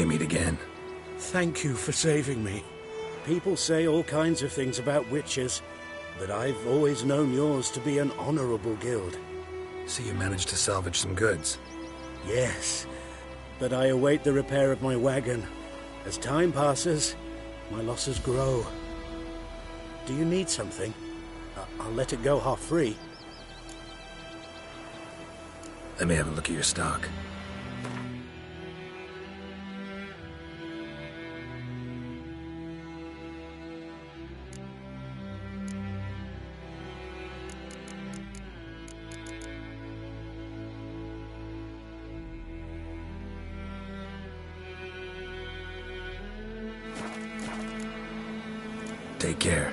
meet again. Thank you for saving me. People say all kinds of things about witches, but I've always known yours to be an honorable guild. So you managed to salvage some goods? Yes, but I await the repair of my wagon. As time passes, my losses grow. Do you need something? I'll let it go half-free. Let me have a look at your stock. Take care.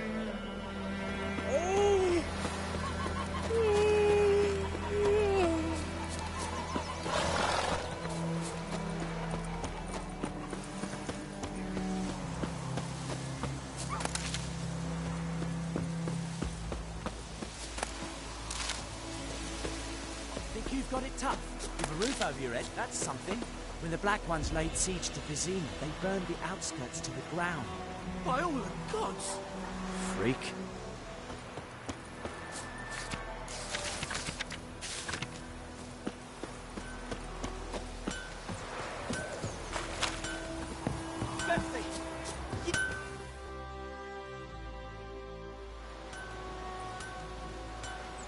Think you've got it tough? You've a roof over your head, that's something. When the Black Ones laid siege to Vizima, they burned the outskirts to the ground. By all the gods! Freak.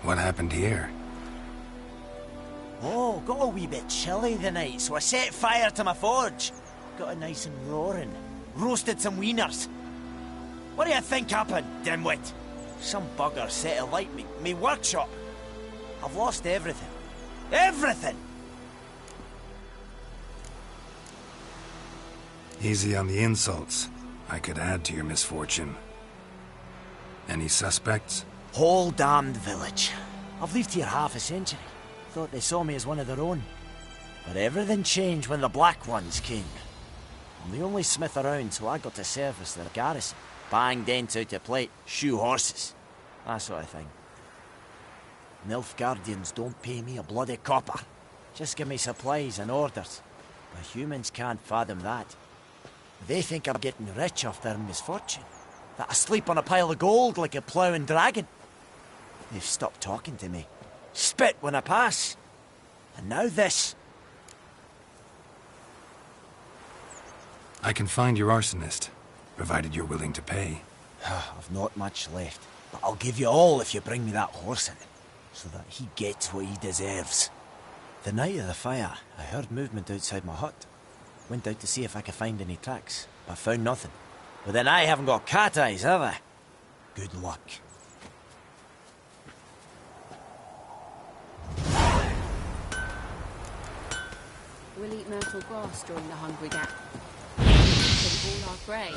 What happened here? Oh, got a wee bit chilly the night, so I set fire to my forge. Got it nice and roaring. Roasted some wieners. What do you think happened, dimwit? Some bugger set alight me workshop. I've lost everything. Everything! Easy on the insults. I could add to your misfortune. Any suspects? Whole damned village. I've lived here half a century. Thought they saw me as one of their own. But everything changed when the Black Ones came. I'm the only smith around, so I got to service their garrison. Bang dents out of plate, shoe horses. That sort of thing. Nilfgaardians don't pay me a bloody copper. Just give me supplies and orders. But humans can't fathom that. They think I'm getting rich off their misfortune. That I sleep on a pile of gold like a ploughing dragon. They've stopped talking to me. Spit when I pass. And now this. I can find your arsonist, provided you're willing to pay. I've not much left, but I'll give you all if you bring me that horse in, so that he gets what he deserves. The night of the fire, I heard movement outside my hut. Went out to see if I could find any tracks, but found nothing. But then I haven't got cat eyes, have I? Good luck. We'll eat myrtle grass during the hungry gap. All our grain.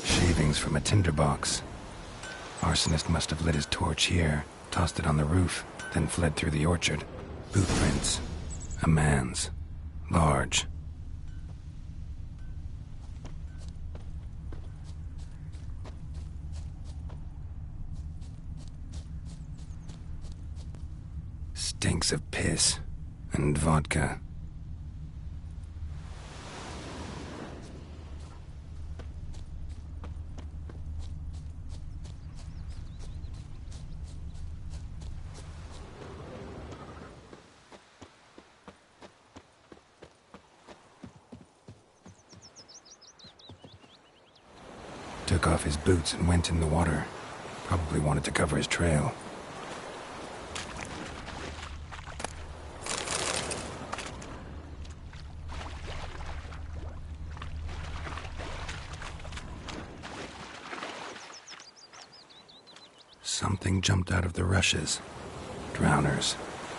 Shavings from a tinderbox. Arsonist must have lit his torch here, tossed it on the roof, then fled through the orchard. Boot prints. A man's. Large. Stinks of piss and vodka. Took off his boots and went in the water. Probably wanted to cover his trail. Something jumped out of the rushes. Drowners.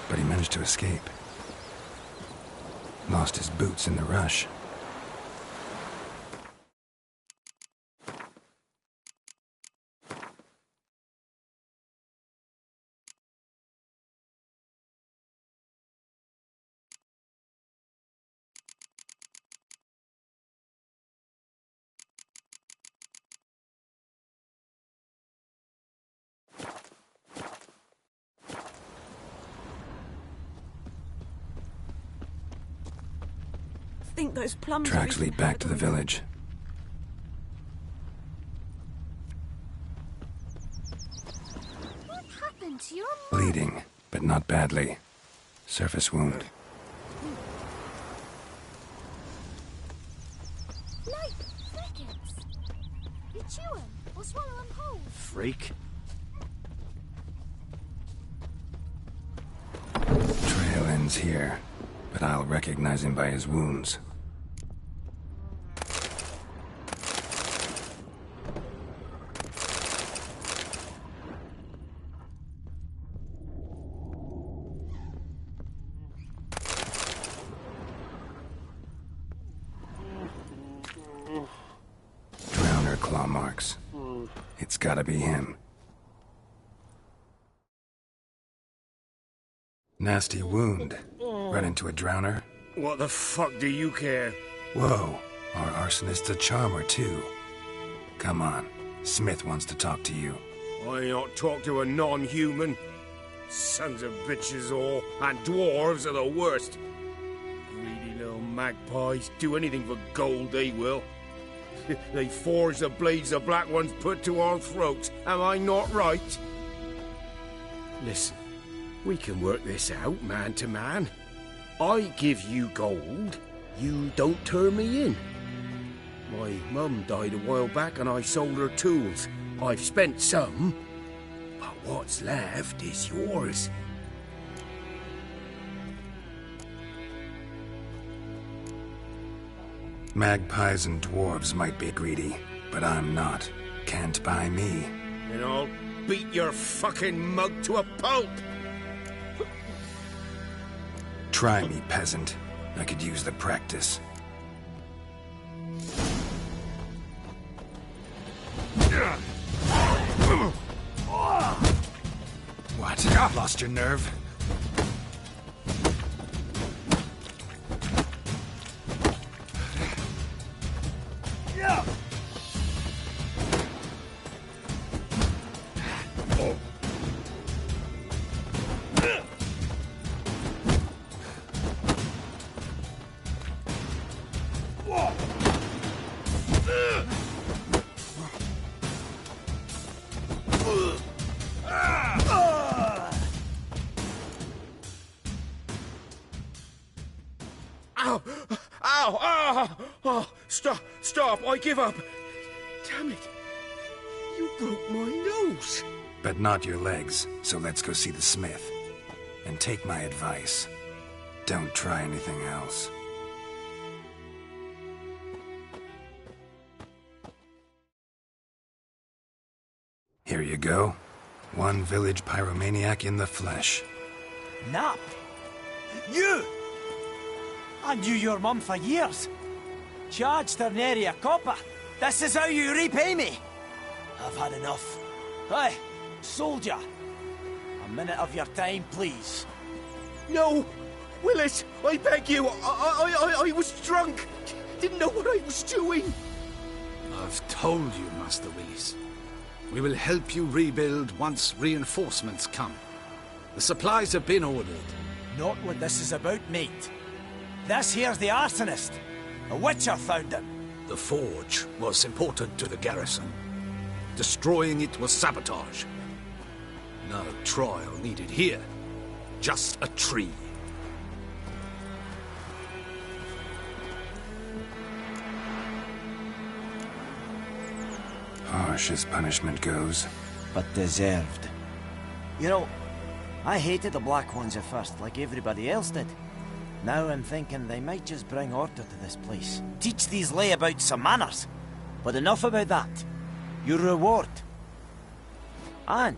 But he managed to escape. Lost his boots in the rush. think those plums... Tracks lead back to the village. What happened to your mum? Bleeding, but not badly. Surface wound. Like crickets. You chew 'em or swallow 'em whole. Freak. Trail ends here, but I'll recognize him by his wounds. Drowner claw marks. It's gotta be him. Nasty wound. Run into a drowner? What the fuck do you care? Whoa, our arsonist's a charmer too. Come on, Smith wants to talk to you. I not talk to a non-human. Sons of bitches all, and dwarves are the worst. Greedy little magpies, do anything for gold, they will. They forge the blades the black ones put to our throats. Am I not right? Listen, we can work this out, man to man. I give you gold, you don't turn me in. My mum died a while back and I sold her tools. I've spent some, but what's left is yours. Magpies and dwarves might be greedy, but I'm not. Can't buy me. And I'll beat your fucking mug to a pulp! Try me, peasant. I could use the practice. What? Lost your nerve? Ow! Ow! Ah! Oh, stop! Stop! I give up! Damn it! You broke my nose! But not your legs, so let's go see the smith. And take my advice. Don't try anything else. Here you go. One village pyromaniac in the flesh. Nap? You! I knew your mum for years. Charged her nary a copper. This is how you repay me. I've had enough. Hey, soldier. A minute of your time, please. No! Willis! I beg you! I was drunk! Didn't know what I was doing! I've told you, Master Willis. We will help you rebuild once reinforcements come. The supplies have been ordered. Not what this is about, mate. This here's the arsonist. A witcher found him. The forge was important to the garrison. Destroying it was sabotage. No trial needed here. Just a tree. Harsh as punishment goes. But deserved. You know, I hated the Black Ones at first, like everybody else did. Now I'm thinking they might just bring order to this place. Teach these layabouts some manners. But enough about that. Your reward. And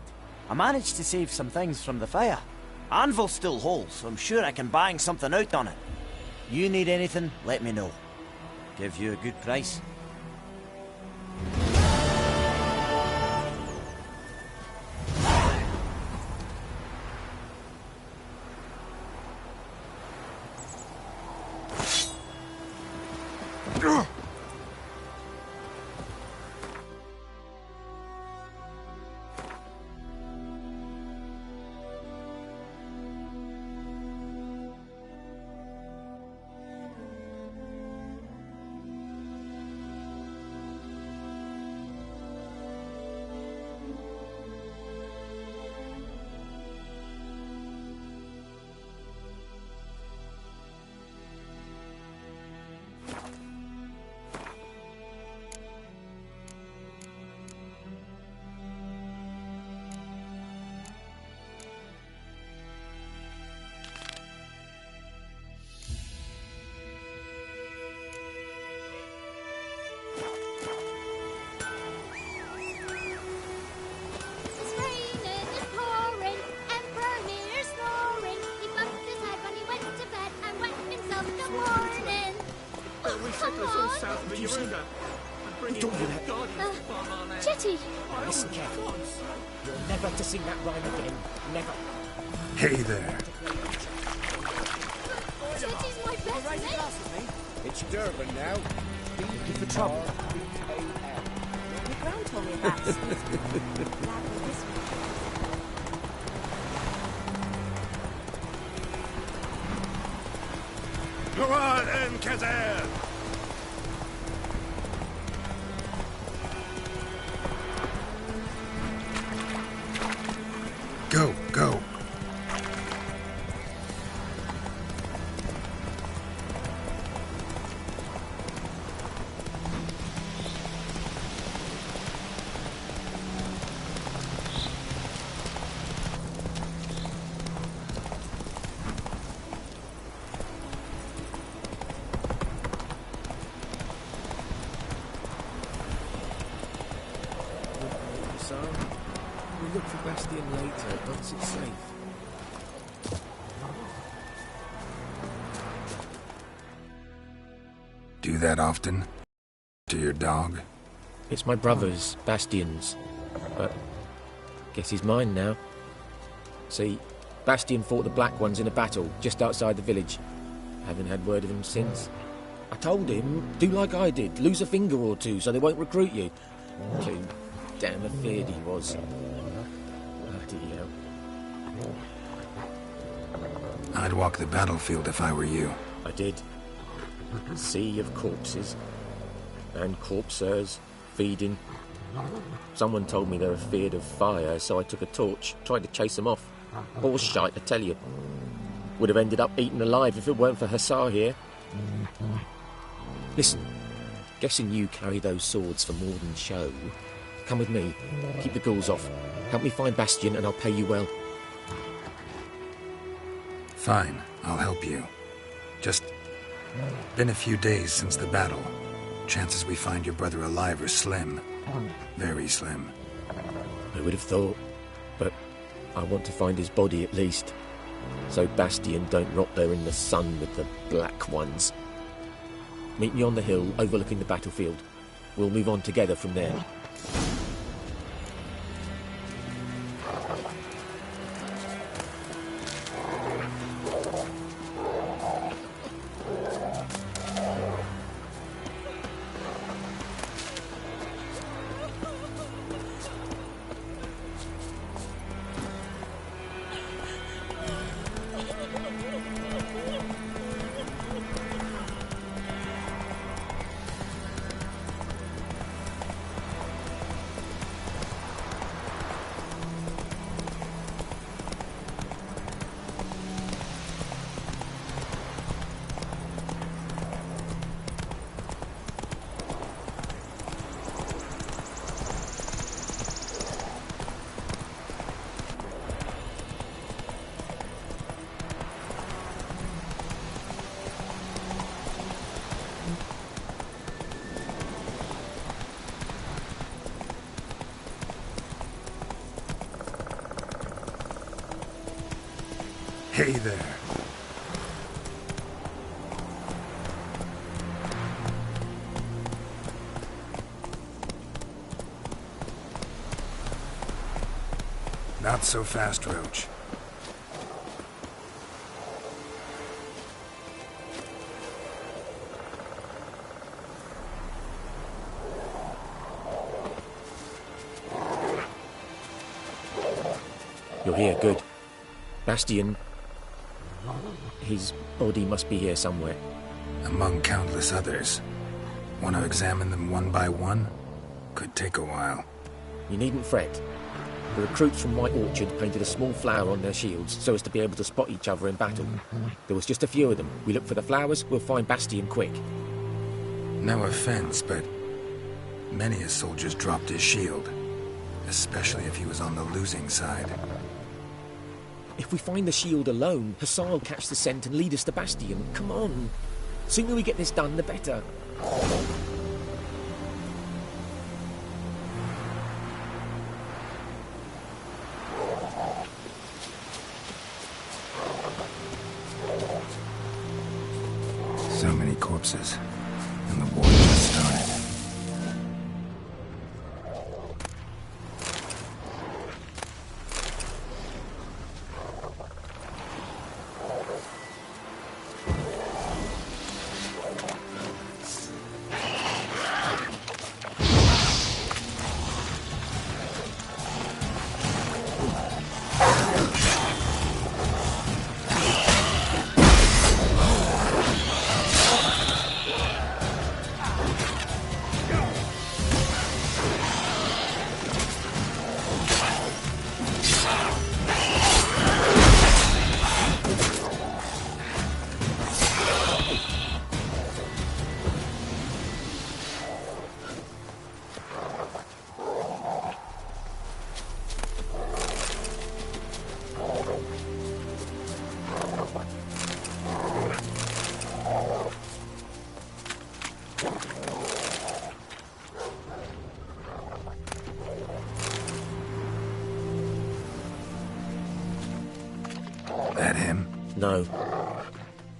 I managed to save some things from the fire. Anvil's still whole, so I'm sure I can bang something out on it. You need anything, let me know. Give you a good price. south of Yarunga and bring in Don't do the that. guardians of Barmarland. Jetty! By all Listen the carefully. gods. You're never to sing that rhyme again. Never. Hey there. Jetty's my best mate! It's Durban now. Looking for trouble. The ground told me about Steve. Glad we're this way. Hurrah and Kazan! Go, go. We'll look for Bastion later, once it's safe. Do that often? To your dog? It's my brother's, Bastion's. But guess he's mine now. See, Bastion fought the Black Ones in a battle just outside the village. Haven't had word of him since. I told him, do like I did, lose a finger or two so they won't recruit you. Too damn afeard he was. Bloody hell. I'd walk the battlefield if I were you. I did. Sea of corpses. And corpsers, feeding. Someone told me they were feared of fire, so I took a torch, tried to chase them off. Horse shite, I tell you. Would have ended up eaten alive if it weren't for Hussar here. Listen, guessing you carry those swords for more than show. Come with me, keep the ghouls off. Help me find Bastion and I'll pay you well. Fine, I'll help you. Just been a few days since the battle. Chances we find your brother alive are slim. Very slim. I would have thought, but I want to find his body at least. So Bastion don't rot there in the sun with the Black Ones. Meet me on the hill overlooking the battlefield. We'll move on together from there. Hey there. Not so fast, Roach. You're here, good. Bastion... his body must be here somewhere. Among countless others. Want to examine them one by one? Could take a while. You needn't fret. The recruits from White Orchard painted a small flower on their shields so as to be able to spot each other in battle. There was just a few of them. We look for the flowers, we'll find Bastion quick. No offense, but many a soldier's dropped his shield. Especially if he was on the losing side. If we find the shield alone, Hussar will catch the scent and lead us to Bastion. Come on. Sooner we get this done, the better. So many corpses. And the war. That him? No.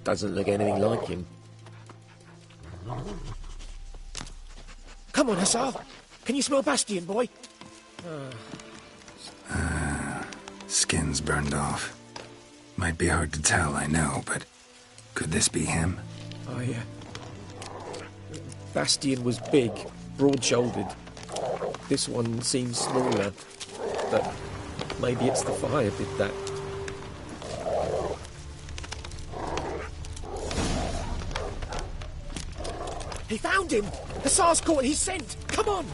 Doesn't look anything like him. Come on, Hussar. Can you smell Bastion, boy? Skin's burned off. Might be hard to tell, I know, but could this be him? Bastion was big, broad-shouldered. This one seems smaller, but maybe it's the fire did that. He found him! Hussar's caught his scent! Come on!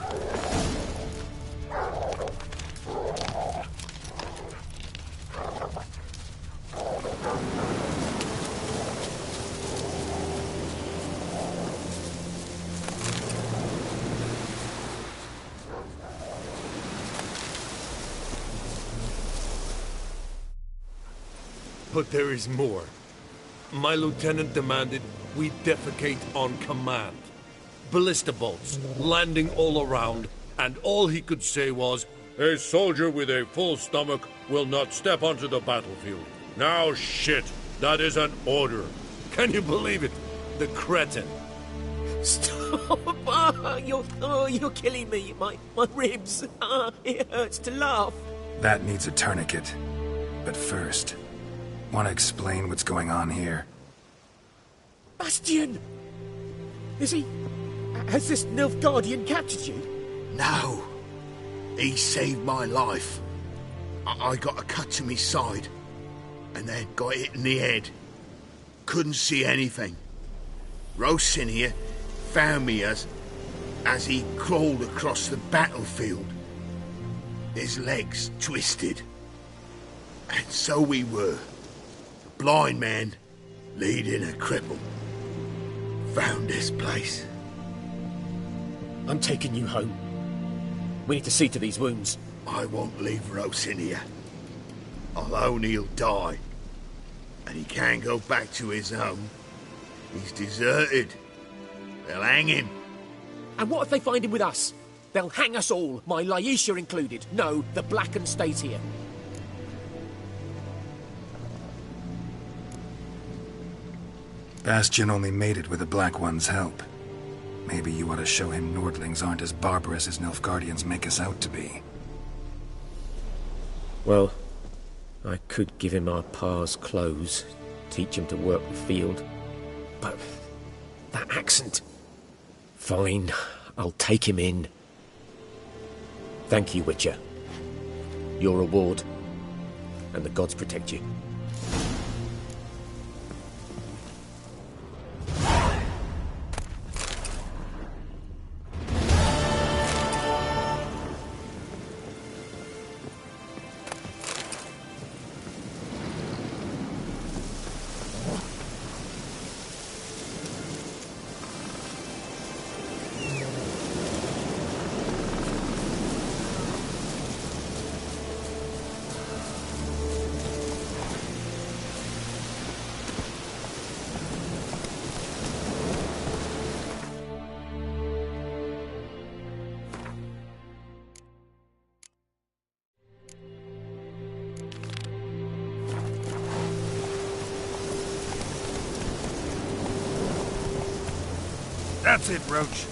But there is more. My lieutenant demanded we defecate on command. Ballista bolts, landing all around, and all he could say was, "A soldier with a full stomach will not step onto the battlefield." Now shit, that is an order. Can you believe it? The cretin. Stop! You're killing me. My ribs. It hurts to laugh. That needs a tourniquet. But first, want to explain what's going on here? Bastion! Has this Nilfgaardian captured you? No. He saved my life. I got a cut to my side, and then got hit in the head. Couldn't see anything. Rosin here found me as he crawled across the battlefield. His legs twisted. And so we were. A blind man leading a cripple. Found this place. I'm taking you home. We need to see to these wounds. I won't leave Rosin here. Alone he'll die. And he can't go back to his home. He's deserted. They'll hang him. And what if they find him with us? They'll hang us all, my Laisha included. No, the Blacken stays here. Bastion only made it with the Black One's help. Maybe you ought to show him Nordlings aren't as barbarous as Nilfgaardians make us out to be. Well, I could give him our pa's clothes, teach him to work the field. But that accent... Fine, I'll take him in. Thank you, Witcher. Your reward. And the gods protect you. That's it, Roach.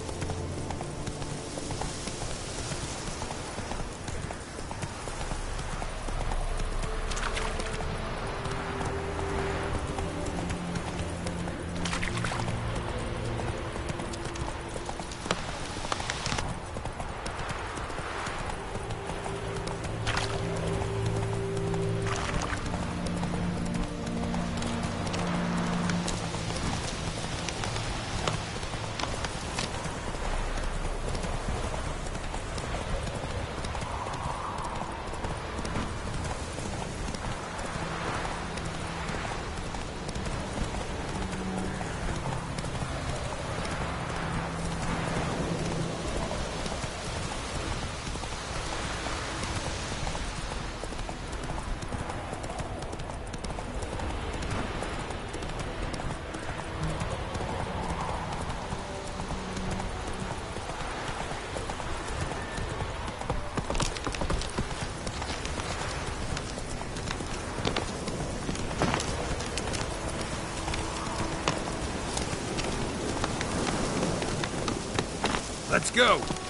Let's go!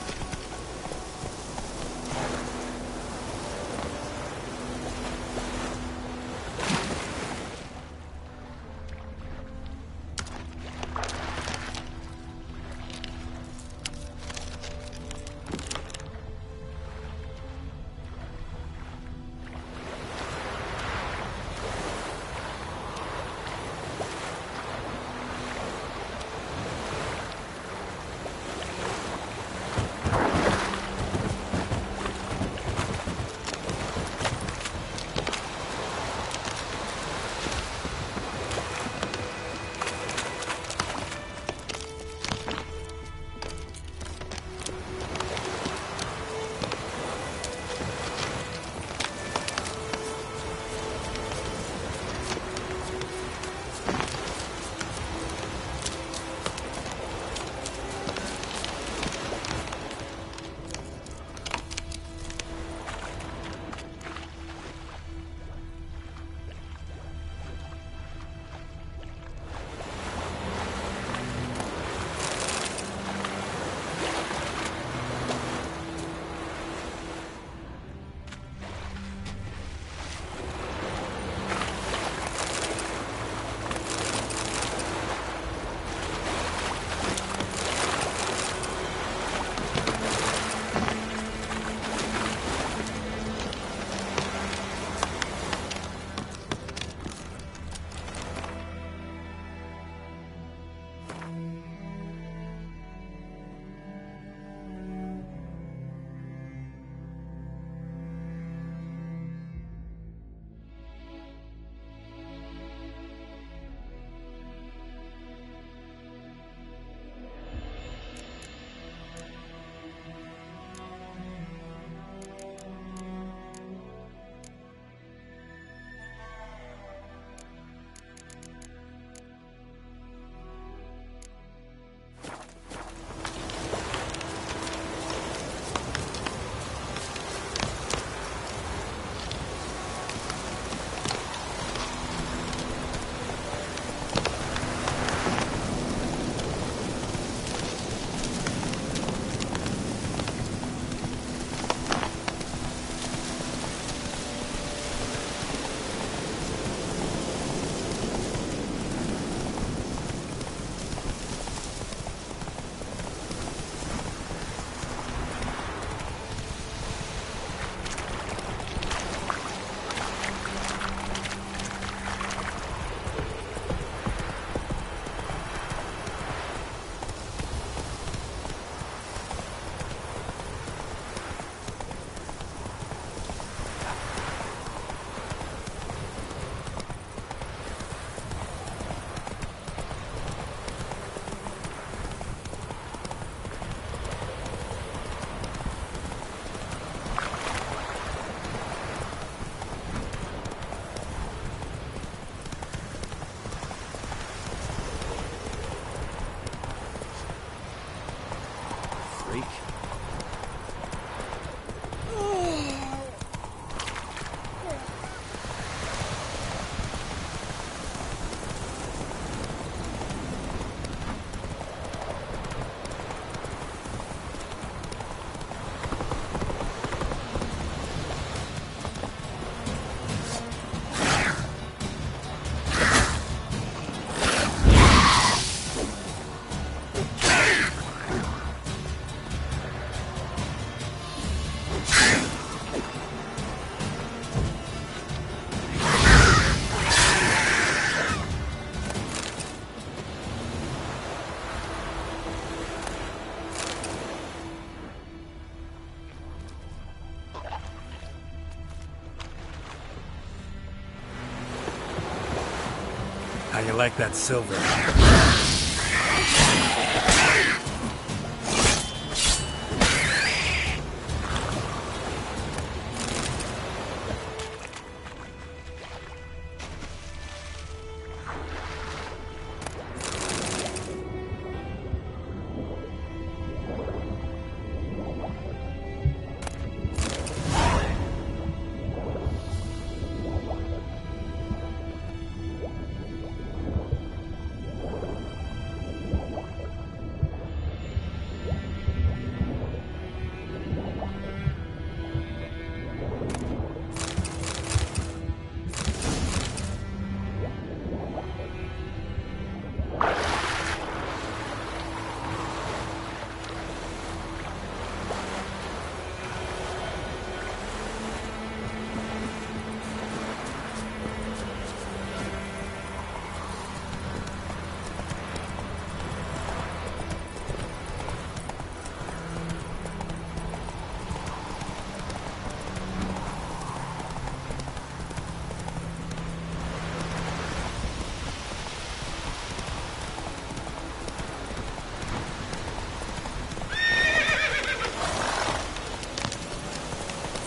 How you like that silver?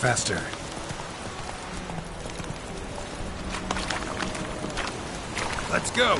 Faster. Let's go!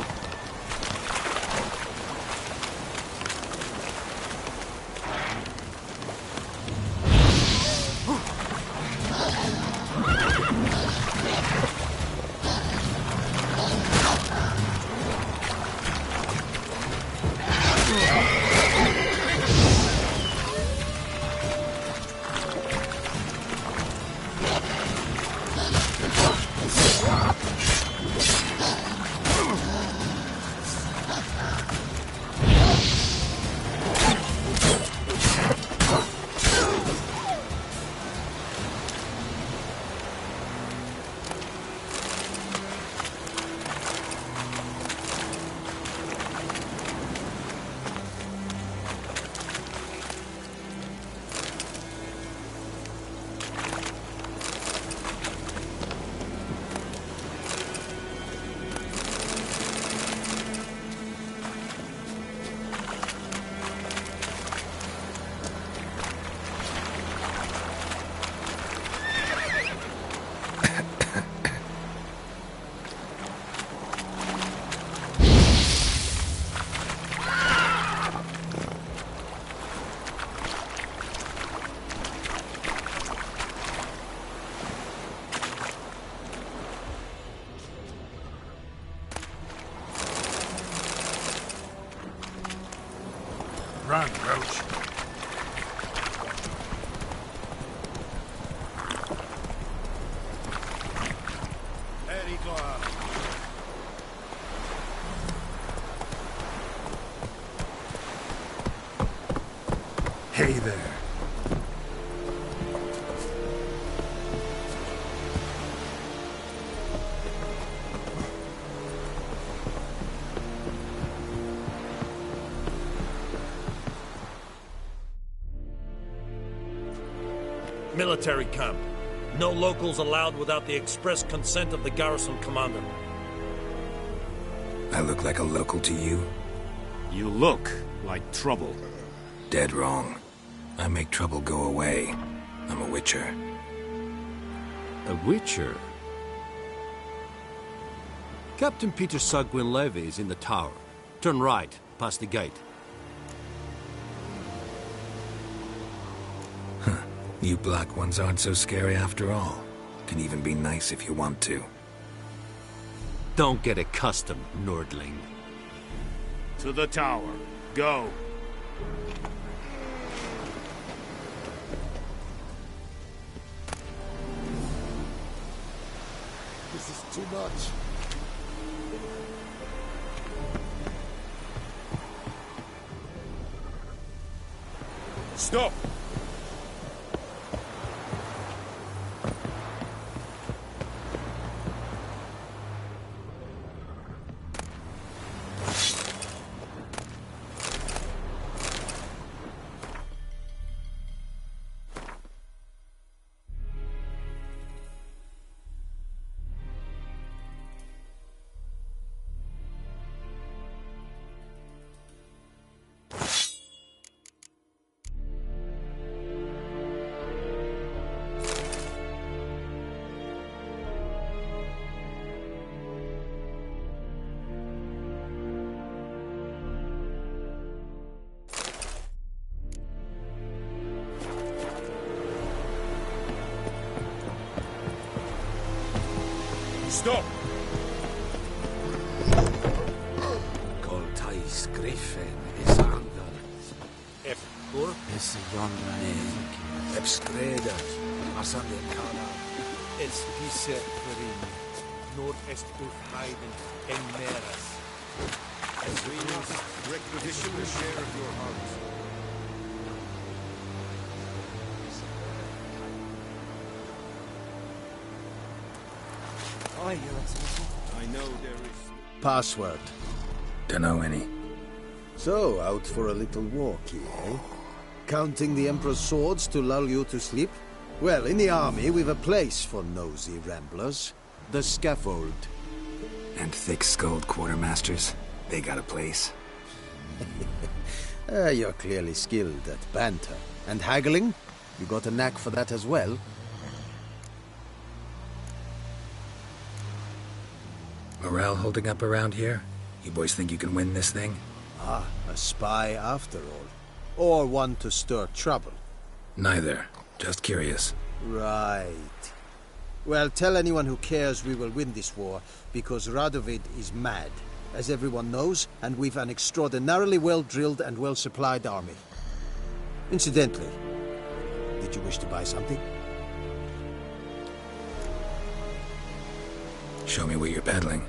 Run, Roach. Very glad. Hey there. Military camp. No locals allowed without the express consent of the garrison commander. I look like a local to you? You look like trouble. Dead wrong. I make trouble go away. I'm a witcher. A witcher? Captain Peter Sagwin Levy is in the tower. Turn right, past the gate. You black ones aren't so scary after all. Can even be nice if you want to. Don't get accustomed, Nordling. To the tower. Go. This is too much. Stop! Stop! Coltais Griffin is Angal. If Gur Is a young man. Ebskreda, Marsande Kala. es diese Perin, nord-est Urheiden en Meras. As we must requisition a share of your harvest. Aye, Your Excellency. I know there is... Password. Dunno any. So, out for a little walk here, eh? Counting the Emperor's swords to lull you to sleep? Well, in the army, we've a place for nosy ramblers. The scaffold. And thick-skulled quartermasters. They got a place. You're clearly skilled at banter. And haggling? You got a knack for that as well? Morale holding up around here? You boys think you can win this thing? Ah, a spy after all. Or one to stir trouble. Neither. Just curious. Right. Well, tell anyone who cares we will win this war, because Radovid is mad, as everyone knows, and we've an extraordinarily well-drilled and well-supplied army. Incidentally, did you wish to buy something? Show me what you're peddling.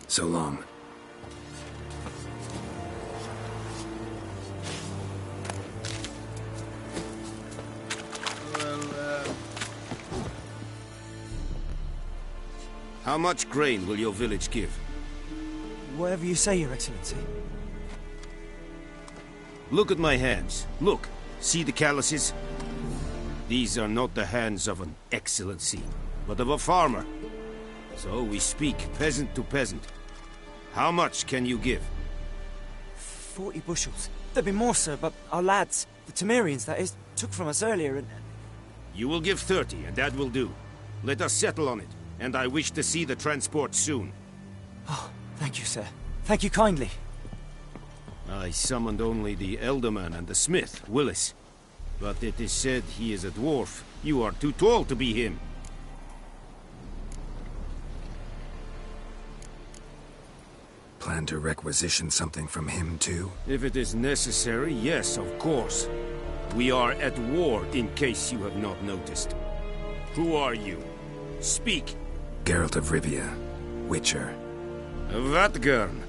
So long. How much grain will your village give? Whatever you say, Your Excellency. Look at my hands. Look. See the calluses? These are not the hands of an excellency, but of a farmer. So we speak peasant to peasant. How much can you give? 40 bushels. There'd be more, sir, but our lads, the Temerians, that is, took from us earlier and... You will give 30, and that will do. Let us settle on it, and I wish to see the transport soon. Oh, thank you, sir. Thank you kindly. I summoned only the Elderman and the smith, Willis. But it is said he is a dwarf. You are too tall to be him. Plan to requisition something from him, too? If it is necessary, yes, of course. We are at war, in case you have not noticed. Who are you? Speak. Geralt of Rivia, Witcher. Vatgern.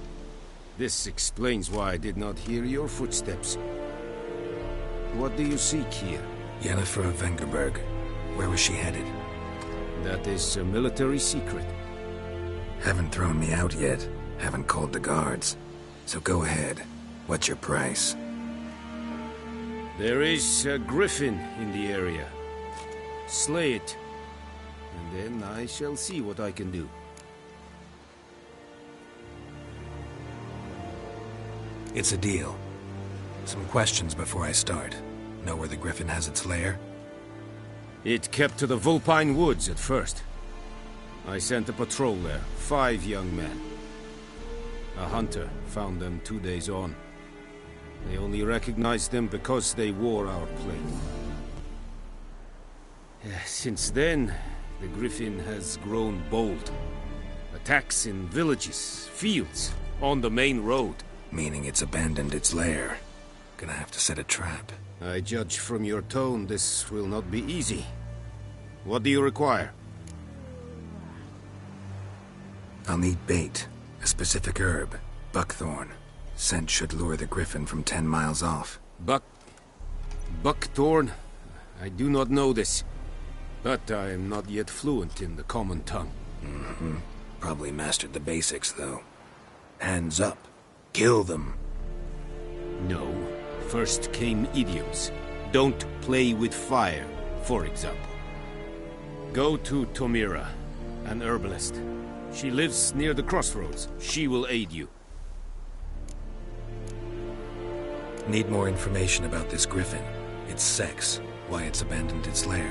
This explains why I did not hear your footsteps. What do you seek here? Yennefer of Vengerberg. Where was she headed? That is a military secret. Haven't thrown me out yet. Haven't called the guards. So go ahead. What's your price? There is a griffin in the area. Slay it. And then I shall see what I can do. It's a deal. Some questions before I start. Know where the griffin has its lair? It kept to the Vulpine Woods at first. I sent a patrol there, 5 young men. A hunter found them 2 days on. They only recognized them because they wore our plate. Since then, the griffin has grown bold. Attacks in villages, fields, on the main road. Meaning it's abandoned its lair. Gonna have to set a trap. I judge from your tone this will not be easy. What do you require? I'll need bait. A specific herb. Buckthorn. Scent should lure the griffin from 10 miles off. Buckthorn? I do not know this. But I am not yet fluent in the common tongue. Probably mastered the basics, though. Hands up. Kill them. No. First came idioms. Don't play with fire, for example. Go to Tomira, an herbalist. She lives near the crossroads. She will aid you. Need more information about this griffin. Its sex. Why it's abandoned its lair.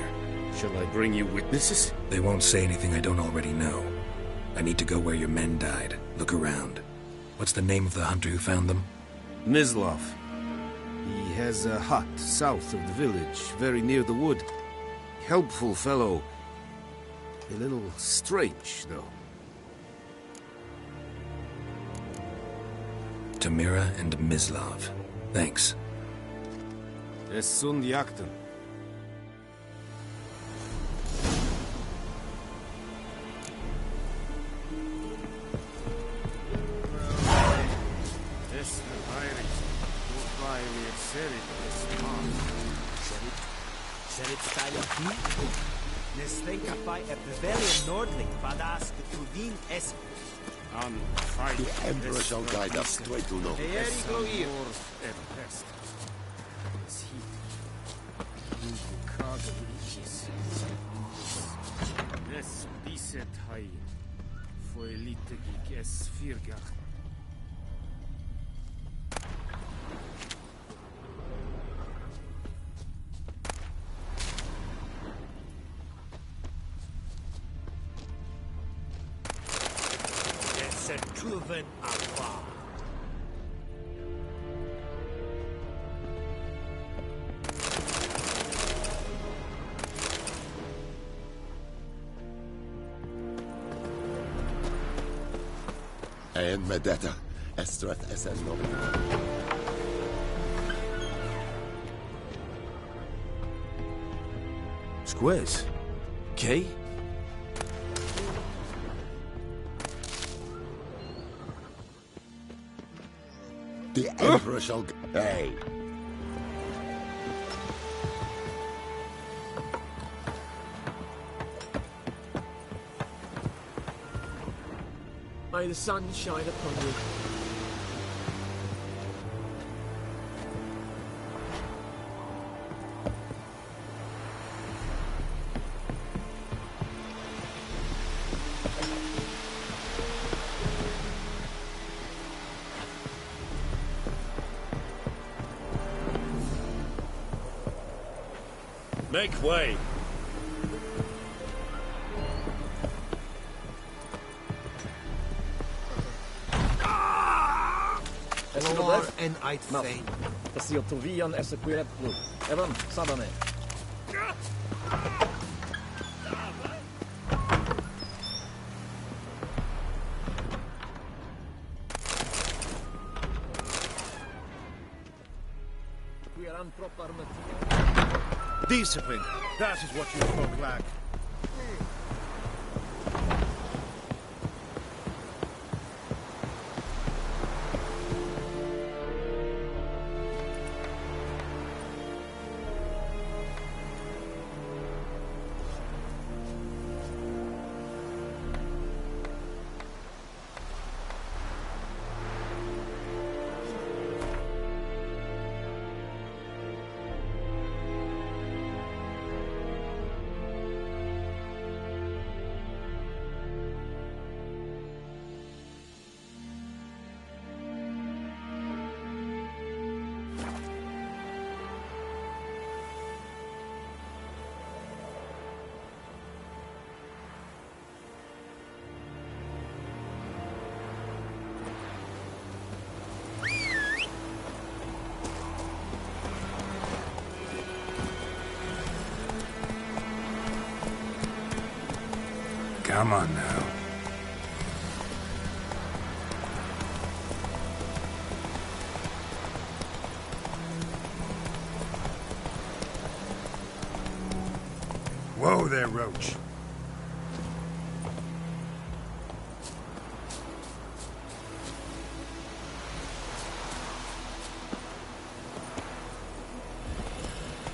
Shall I bring you witnesses? They won't say anything I don't already know. I need to go where your men died. Look around. What's the name of the hunter who found them? Mislav. He has a hut south of the village, very near the wood. Helpful fellow. A little strange, though. Tamira and Mislav. Thanks. Es sunt jakten. Neslenka fight a Bavarian Nordling, badass the Tuvin es. The Emperor shall guide us to Etuno. Kluven Alpha. And Medetta, Estreth Esenno. Squares. Key? The Emperor shall... Hey! May the sun shine upon you. Make way! War and I'd fain. Tasir Tovian as a queer blue. Evan, Sabane. Discipline. That is what you folk lack. Come on now. Whoa there, Roach.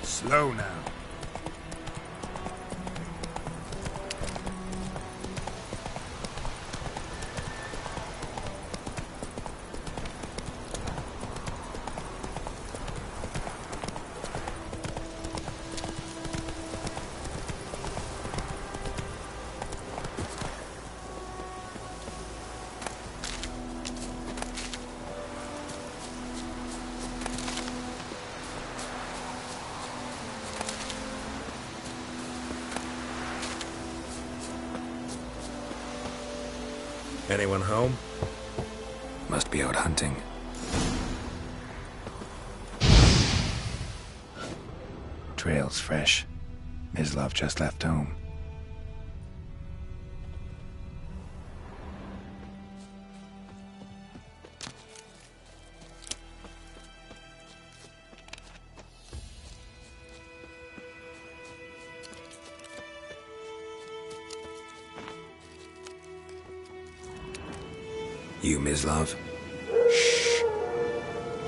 Slow now. Anyone home? Must be out hunting. Trail's fresh. Mislav just left home. You, Mislav? Shh!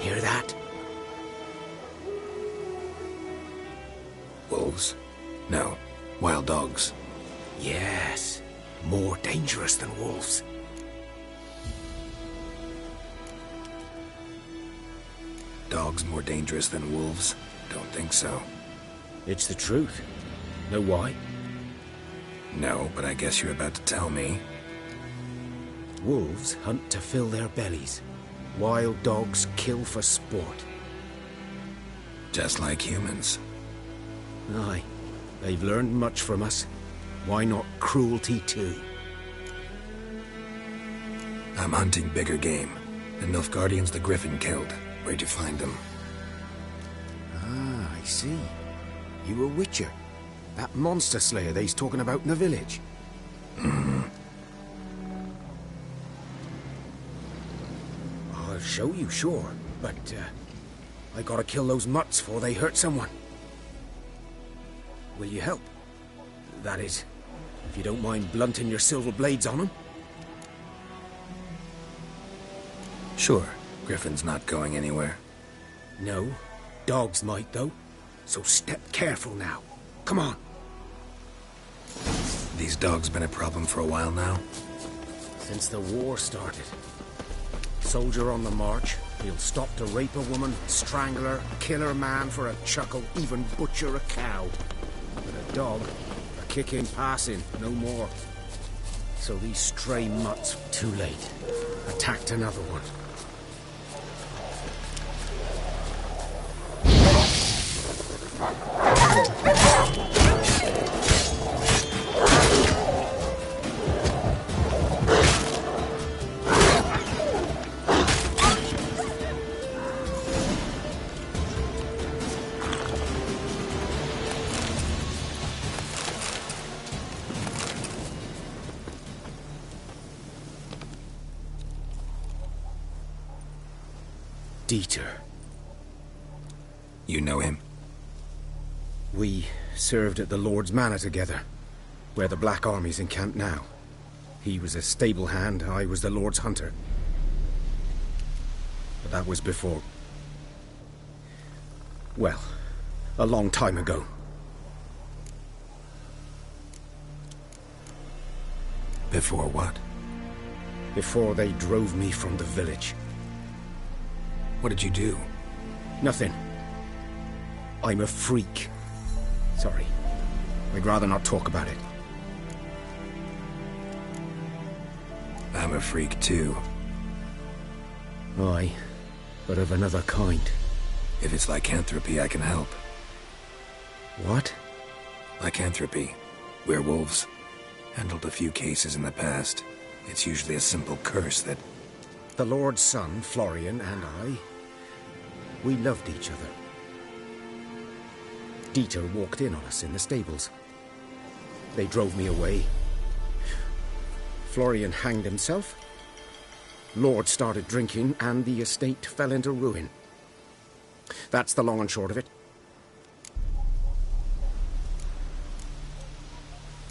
Hear that? Wolves? No. Wild dogs. Yes. More dangerous than wolves. Dogs more dangerous than wolves? Don't think so. It's the truth. Know why? No, but I guess you're about to tell me. Wolves hunt to fill their bellies. Wild dogs kill for sport. Just like humans. Aye. They've learned much from us. Why not cruelty too? I'm hunting bigger game. The Nilfgaardians the Griffin killed. Where'd you find them? Ah, I see. You a witcher. That monster slayer they's talking about in the village. Mm-hmm. I'll show you, sure. But, I gotta kill those mutts before they hurt someone. Will you help? That is, if you don't mind blunting your silver blades on them. Sure. Griffin's not going anywhere. No. Dogs might, though. So step careful now. Come on. These dogs been a problem for a while now? Since the war started. Soldier on the march, he'll stop to rape a woman, strangle her, kill her man for a chuckle, even butcher a cow. But a dog, a kick in passing, no more. So these stray mutts, too late, attacked another one. Dieter. You know him? We served at the Lord's Manor together, where the Black Army's encamped now. He was a stable hand, I was the Lord's hunter. But that was before... well, a long time ago. Before what? Before they drove me from the village. What did you do? Nothing. I'm a freak. Sorry. I'd rather not talk about it. I'm a freak too. Aye, but of another kind. If it's lycanthropy, I can help. What? Lycanthropy. Werewolves. Handled a few cases in the past. It's usually a simple curse that... The Lord's son, Florian, and I... we loved each other. Dieter walked in on us in the stables. They drove me away. Florian hanged himself. Lord started drinking, and the estate fell into ruin. That's the long and short of it.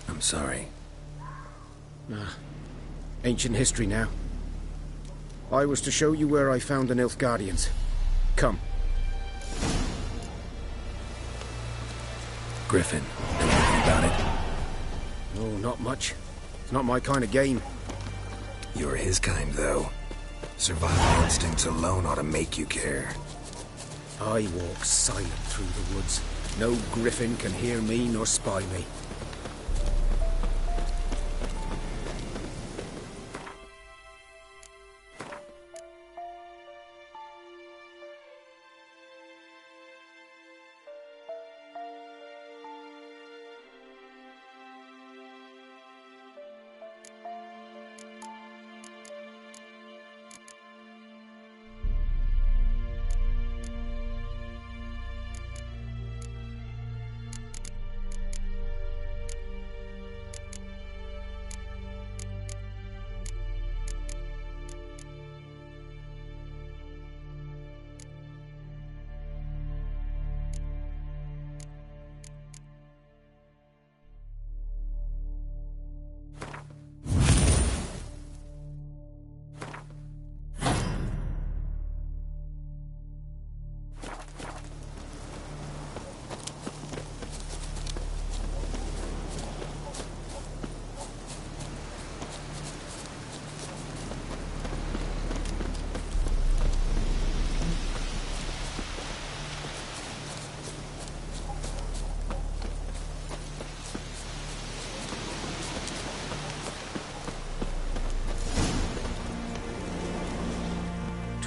I'm sorry. Ancient history now. I was to show you where I found the Nilfgaardians. Come. Griffin, know anything about it? No, not much. It's not my kind of game. You're his kind, though. Survival instincts alone ought to make you care. I walk silent through the woods. No griffin can hear me nor spy me.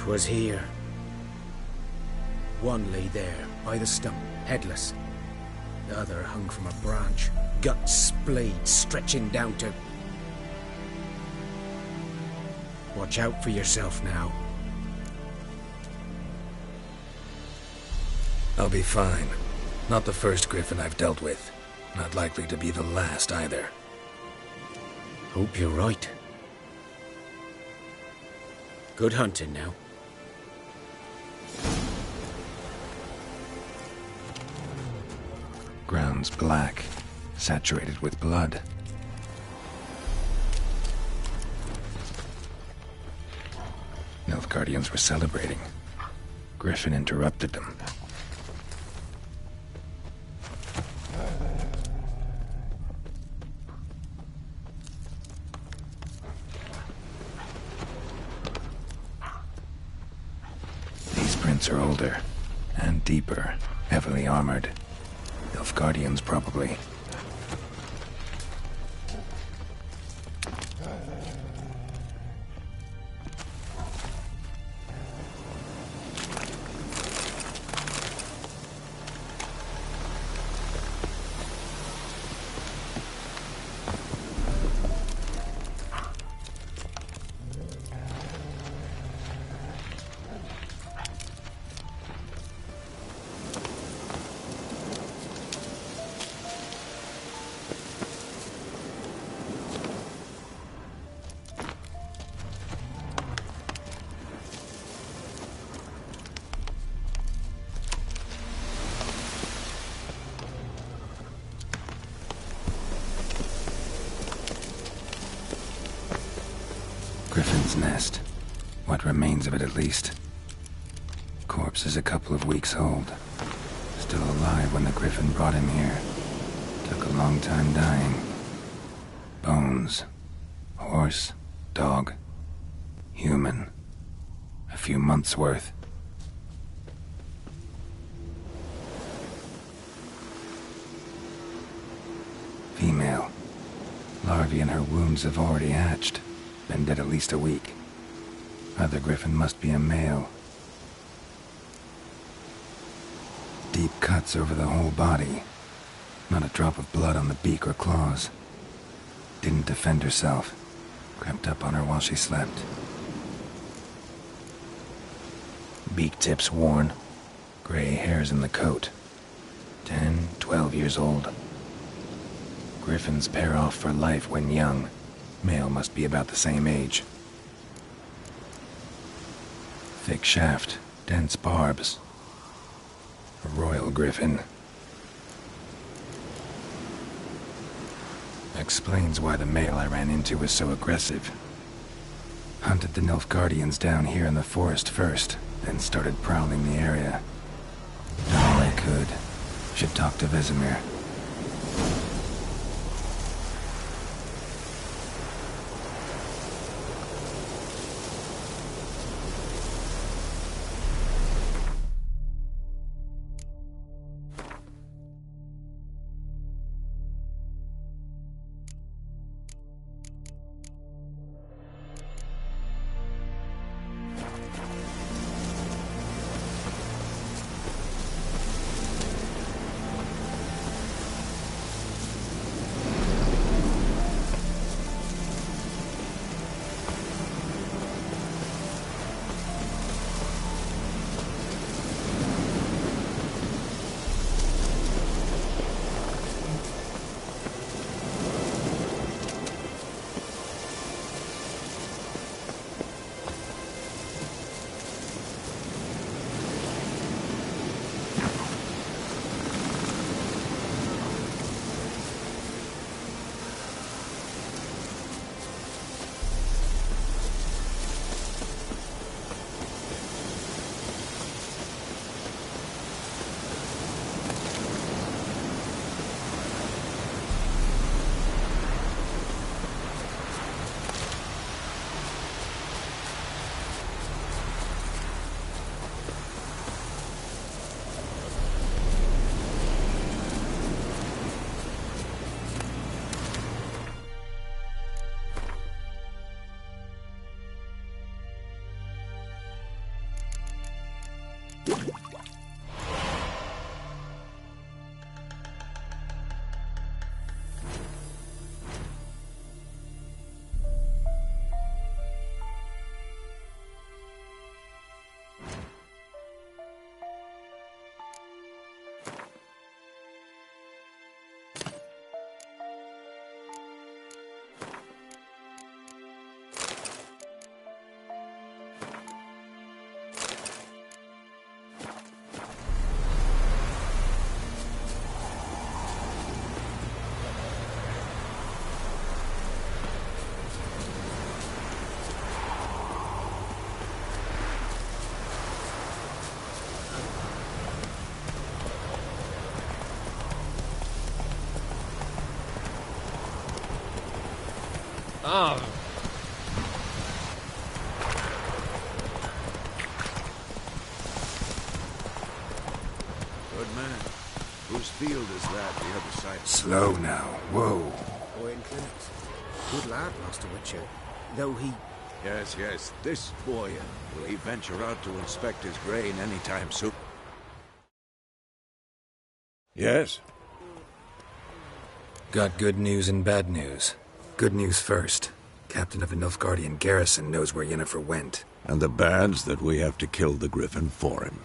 'Twas here. One lay there, by the stump, headless. The other hung from a branch, guts splayed, stretching down to... Watch out for yourself now. I'll be fine. Not the first griffin I've dealt with. Not likely to be the last either. Hope you're right. Good hunting now. Ground's black, saturated with blood. Nilfgaardians were celebrating. Griffin interrupted them. These prints are older and deeper, heavily armored. Nilfgaardians, probably. Griffin's nest. What remains of it, at least. Corpse is a couple of weeks old. Still alive when the griffin brought him here. Took a long time dying. Bones. Horse. Dog. Human. A few months' worth. Female. Larvae in her wounds have already hatched. Been dead at least a week. Other griffin must be a male. Deep cuts over the whole body. Not a drop of blood on the beak or claws. Didn't defend herself. Crept up on her while she slept. Beak tips worn. Gray hairs in the coat. 10, 12 years old. Griffins pair off for life when young. Male must be about the same age. Thick shaft, dense barbs. A royal griffin. Explains why the male I ran into was so aggressive. Hunted the Nilfgaardians down here in the forest first, then started prowling the area. Done all I could. Should talk to Vesemir. Oh. Good man. Whose field is that the other side? Slow now. Whoa. Owen Clement. Good lad, Master Witcher. Though he... Yes, yes. This boy, will he venture out to inspect his grain anytime soon? Yes? Got good news and bad news. Good news first. Captain of the Nilfgaardian garrison knows where Yennefer went. And the bad's that we have to kill the Griffin for him.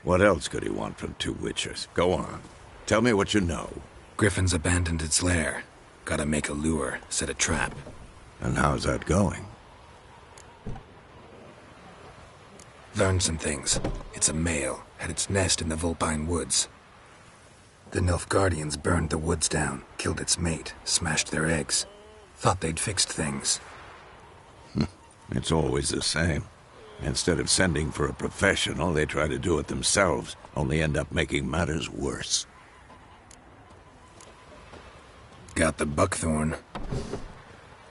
What else could he want from two witchers? Go on. Tell me what you know. Griffin's abandoned its lair. Gotta make a lure, set a trap. And how's that going? Learned some things. It's a male, had its nest in the Vulpine Woods. The Nilfgaardians burned the woods down, killed its mate, smashed their eggs. Thought they'd fixed things. It's always the same. Instead of sending for a professional, they try to do it themselves, only end up making matters worse. Got the buckthorn.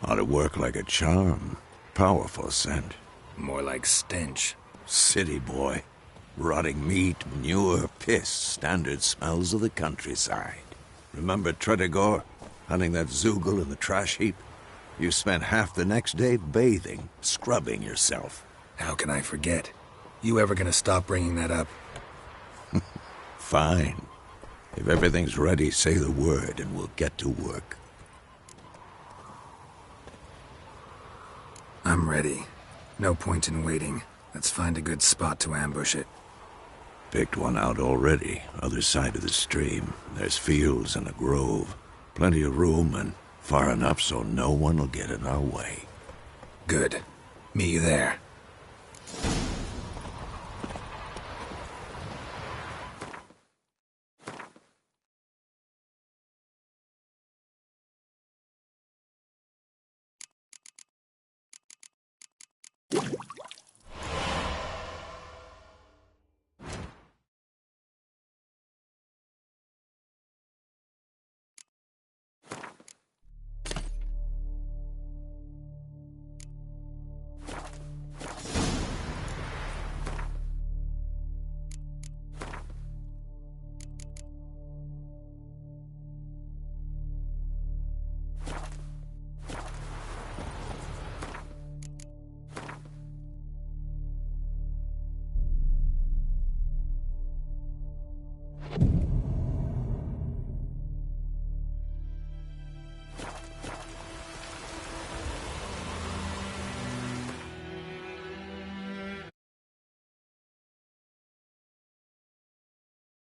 Ought to work like a charm. Powerful scent. More like stench. City boy. Rotting meat, manure, piss, standard smells of the countryside. Remember Tredegor? Hunting that Zoogle in the trash heap? You spent half the next day bathing, scrubbing yourself. How can I forget? You ever gonna stop bringing that up? Fine. If everything's ready, say the word and we'll get to work. I'm ready. No point in waiting. Let's find a good spot to ambush it. Picked one out already, other side of the stream. There's fields and a grove. Plenty of room and far enough so no one will get in our way. Good. Meet you there.